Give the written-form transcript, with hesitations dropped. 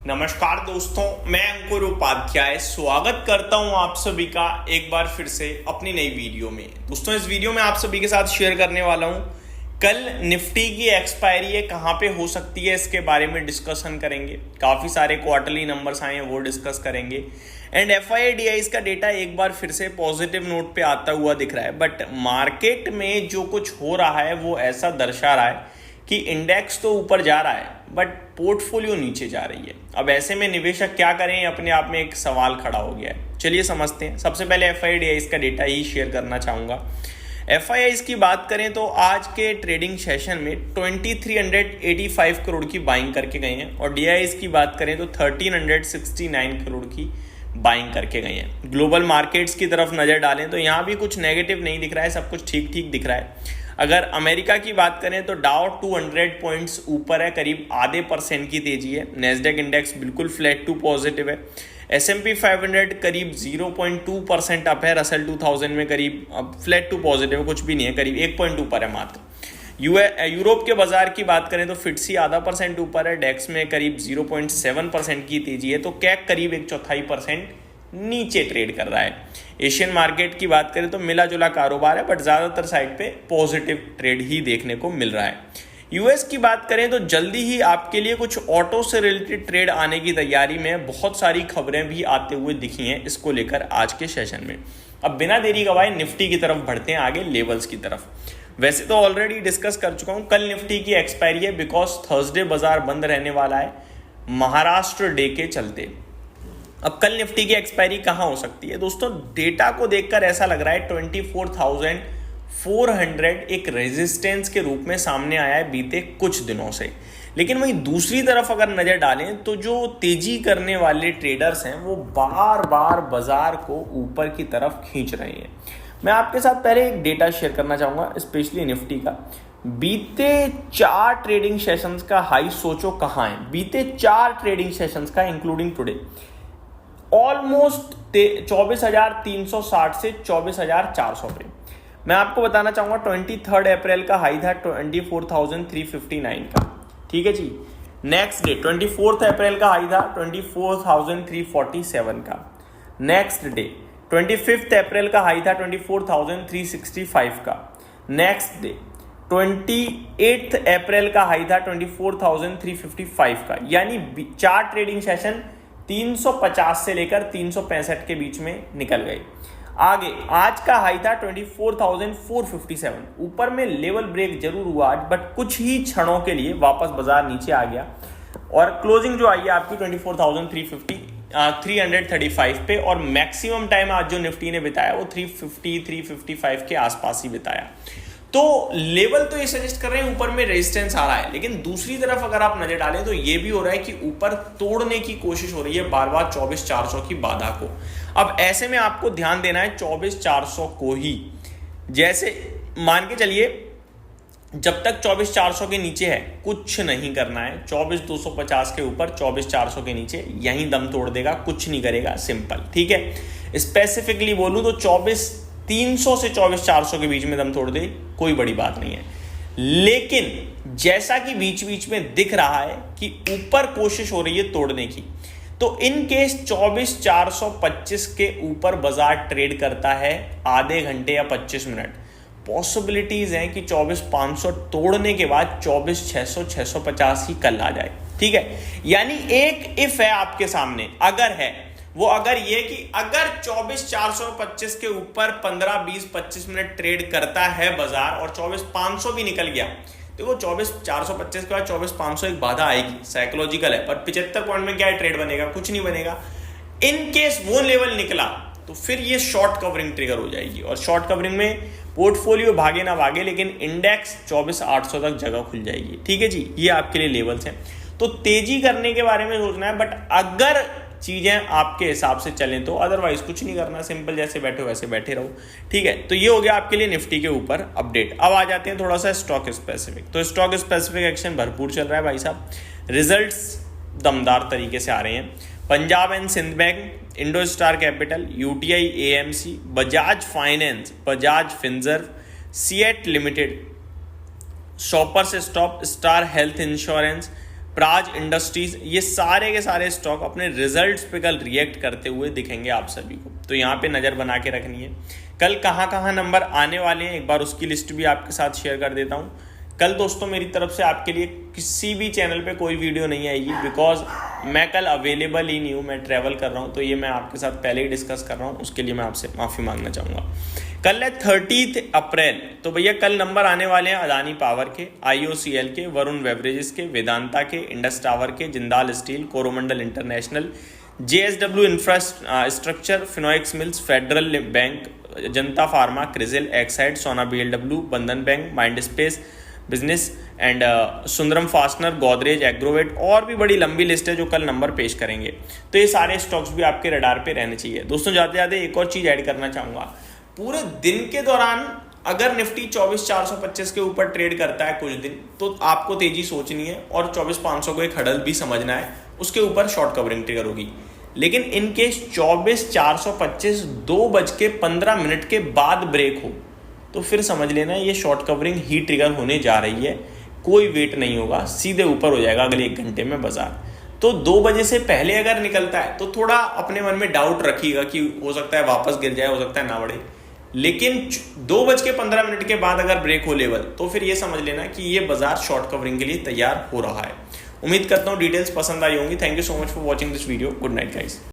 नमस्कार दोस्तों, मैं अंकुर उपाध्याय स्वागत करता हूं आप सभी का एक बार फिर से अपनी नई वीडियो में। दोस्तों, इस वीडियो में आप सभी के साथ शेयर करने वाला हूं कल निफ्टी की एक्सपायरी है, कहां पे हो सकती है, इसके बारे में डिस्कशन करेंगे। काफ़ी सारे क्वार्टरली नंबर्स आए हैं, वो डिस्कस करेंगे। एंड FII का डेटा एक बार फिर से पॉजिटिव नोट पे आता हुआ दिख रहा है, बट मार्केट में जो कुछ हो रहा है वो ऐसा दर्शा रहा है कि इंडेक्स तो ऊपर जा रहा है बट पोर्टफोलियो नीचे जा रही है। अब ऐसे में निवेशक क्या करें, अपने आप में एक सवाल खड़ा हो गया है। चलिए समझते हैं। सबसे पहले FII का डेटा ही शेयर करना चाहूँगा। FII की बात करें तो आज के ट्रेडिंग सेशन में 2385 करोड़ की बाइंग करके गए हैं और DIs की बात करें तो 1369 करोड़ की बाइंग करके गए हैं। ग्लोबल मार्केट्स की तरफ नज़र डालें तो यहाँ भी कुछ नेगेटिव नहीं दिख रहा है, सब कुछ ठीक ठीक दिख रहा है। अगर अमेरिका की बात करें तो डाउ 200 पॉइंट्स ऊपर है, करीब आधे % की तेजी है। नेस्डेक इंडेक्स बिल्कुल फ्लैट टू पॉजिटिव है। S&P 500 करीब 0.2% अप है। रसल 2000 में करीब फ्लैट टू पॉजिटिव, कुछ भी नहीं है, करीब 1 ऊपर है मात्र। यूरोप के बाजार की बात करें तो FTSE आधा % ऊपर है। डेक्स में करीब 0.7% की तेजी है, तो कैक करीब 1/4% नीचे ट्रेड कर रहा है। एशियन मार्केट की बात करें तो मिला जुला कारोबार है, बट ज़्यादातर साइड पे पॉजिटिव ट्रेड ही देखने को मिल रहा है। US की बात करें तो जल्दी ही आपके लिए कुछ ऑटो से रिलेटेड ट्रेड आने की तैयारी में बहुत सारी खबरें भी आते हुए दिखी हैं, इसको लेकर आज के सेशन में। अब बिना देरी गवाए निफ्टी की तरफ बढ़ते हैं, आगे लेवल्स की तरफ। वैसे तो ऑलरेडी डिस्कस कर चुका हूं, कल निफ्टी की एक्सपायरी है, बिकॉज थर्सडे बाजार बंद रहने वाला है महाराष्ट्र डे के चलते। अब कल निफ्टी की एक्सपायरी कहां हो सकती है दोस्तों? डेटा को देखकर ऐसा लग रहा है 24,400 एक रेजिस्टेंस के रूप में सामने आया है बीते कुछ दिनों से। लेकिन वहीं दूसरी तरफ अगर नजर डालें तो जो तेजी करने वाले ट्रेडर्स हैं वो बार बार बाजार को ऊपर की तरफ खींच रहे हैं। मैं आपके साथ पहले एक डेटा शेयर करना चाहूंगा, स्पेशली निफ्टी का। बीते 4 ट्रेडिंग सेशंस का हाई सोचो कहां है। बीते 4 ट्रेडिंग सेशंस का इंक्लूडिंग टुडे ऑलमोस्ट 24,360 से 24,400 पे। मैं आपको बताना चाहूंगा 23 अप्रैल का हाई था 24,359 का, ठीक है जी। नेक्स्ट डे 24 अप्रैल का हाई था 24,347 का। नेक्स्ट डे 25 अप्रैल का हाई था 24,365 का। नेक्स्ट डे 28 अप्रैल का हाई था 24,355 का। यानी 4 ट्रेडिंग सेशन 350 से लेकर 365 के बीच में निकल गए। आगे आज का हाई था 24,457। ऊपर में लेवल ब्रेक जरूर हुआ आज, बट कुछ ही क्षणों के लिए वापस बाजार नीचे आ गया और क्लोजिंग जो आई है आपकी 24,335 पे। और मैक्सिमम टाइम आज जो निफ्टी ने बिताया वो 350-355 के आसपास ही बिताया। तो लेवल तो ये सजेस्ट कर रहे हैं ऊपर में रेजिस्टेंस आ रहा है, लेकिन दूसरी तरफ अगर आप नजर डालें तो ये भी हो रहा है कि ऊपर तोड़ने की कोशिश हो रही है बार बार 24,400 की बाधा को। अब ऐसे में आपको ध्यान देना है 24,400 को ही। जैसे मान के चलिए जब तक 24,400 के नीचे है कुछ नहीं करना है। 24,250 के ऊपर 24,400 के नीचे यहीं दम तोड़ देगा, कुछ नहीं करेगा, सिंपल, ठीक है। स्पेसिफिकली बोलूं तो 24,300 से 24,400 के बीच में दम तोड़ दे, कोई बड़ी बात नहीं है। लेकिन जैसा कि बीच बीच में दिख रहा है कि ऊपर कोशिश हो रही है तोड़ने की, तो इन केस 24,425 के ऊपर बाजार ट्रेड करता है आधे घंटे या 25 मिनट, पॉसिबिलिटीज हैं कि 24,500 तोड़ने के बाद 24,600 650 ही कल आ जाए, ठीक है। यानी एक इफ है आपके सामने, अगर है वो, अगर ये कि अगर 24,425 के ऊपर 15 20 25 मिनट ट्रेड करता है बाजार और 24,500 भी निकल गया, देखो 24,425 के बाद 24,500 एक बाधा आएगी, साइकोलॉजिकल है, पर 75 पॉइंट में क्या है, ट्रेड बनेगा, कुछ नहीं बनेगा। इन केस वो लेवल निकला तो फिर ये शॉर्ट कवरिंग ट्रिगर हो जाएगी और शॉर्ट कवरिंग में पोर्टफोलियो भागे ना भागे लेकिन इंडेक्स 24,800 तक जगह खुल जाएगी, ठीक है जी। ये आपके लिए लेवल्स हैं। तो तेजी करने के बारे में सोचना है, बट अगर चीजें आपके हिसाब से चलें तो, अदरवाइज कुछ नहीं करना, सिंपल जैसे बैठे वैसे बैठे रहो, ठीक है। तो ये हो गया आपके लिए निफ्टी के ऊपर अपडेट। अब आ जाते हैं थोड़ा सा स्टॉक स्पेसिफिक। तो स्टॉक स्पेसिफिक एक्शन भरपूर चल रहा है भाई साहब, रिजल्ट्स दमदार तरीके से आ रहे हैं। Punjab and Sind Bank, Indo Star Capital, UTI AMC, Bajaj Finance, Bajaj Finserv, CEAT Limited, Shoppers Stop, Star Health Insurance, Praj Industries, ये सारे के सारे स्टॉक अपने रिजल्ट्स पे कल रिएक्ट करते हुए दिखेंगे आप सभी को। तो यहाँ पे नज़र बना के रखनी है। कल कहाँ कहाँ नंबर आने वाले हैं एक बार उसकी लिस्ट भी आपके साथ शेयर कर देता हूँ। कल दोस्तों मेरी तरफ से आपके लिए किसी भी चैनल पे कोई वीडियो नहीं आएगी, बिकॉज मैं कल अवेलेबल ही नहीं हूँ, मैं ट्रैवल कर रहा हूँ। तो ये मैं आपके साथ पहले ही डिस्कस कर रहा हूँ, उसके लिए मैं आपसे माफ़ी मांगना चाहूँगा। कल है 30 अप्रैल, तो भैया कल नंबर आने वाले हैं अदानी पावर के, IOCL के, वरुण बेवरेजेस के, वेदांता के, इंडस टावर के, Jindal Steel, Coromandel International, JSW Infrastructure, Finolex Mills, Federal Bank, Janata Pharma, CRISIL, Exide, Sona BLW, Bandhan Bank, Mindspace Business and Sundaram Fastener, Godrej, Agrovet, और भी बड़ी लंबी लिस्ट है जो कल नंबर पेश करेंगे। तो ये सारे स्टॉक्स भी आपके रडार पे रहने चाहिए। दोस्तों जाते जाते एक और चीज़ ऐड करना चाहूँगा, पूरे दिन के दौरान अगर निफ्टी 24,425 के ऊपर ट्रेड करता है कुछ दिन, तो आपको तेजी सोचनी है और 24,500 को एक हडल भी समझना है, उसके ऊपर शॉर्ट कवरिंग ट्रिगर होगी। लेकिन इन केस 24,425 2:15 के बाद ब्रेक हो तो फिर समझ लेना ये शॉर्ट कवरिंग ही ट्रिगर होने जा रही है, कोई वेट नहीं होगा, सीधे ऊपर हो जाएगा अगले 1 घंटे में बाजार। तो 2 बजे से पहले अगर निकलता है तो थोड़ा अपने मन में डाउट रखिएगा कि हो सकता है वापस गिर जाए, हो सकता है ना बढ़े। लेकिन 2:15 के बाद अगर ब्रेक हो लेवल, तो फिर ये समझ लेना कि ये बाजार शॉर्ट कवरिंग के लिए तैयार हो रहा है। उम्मीद करता हूँ डिटेल्स पसंद आई होंगी। Thank you so much for watching this video. Good night guys.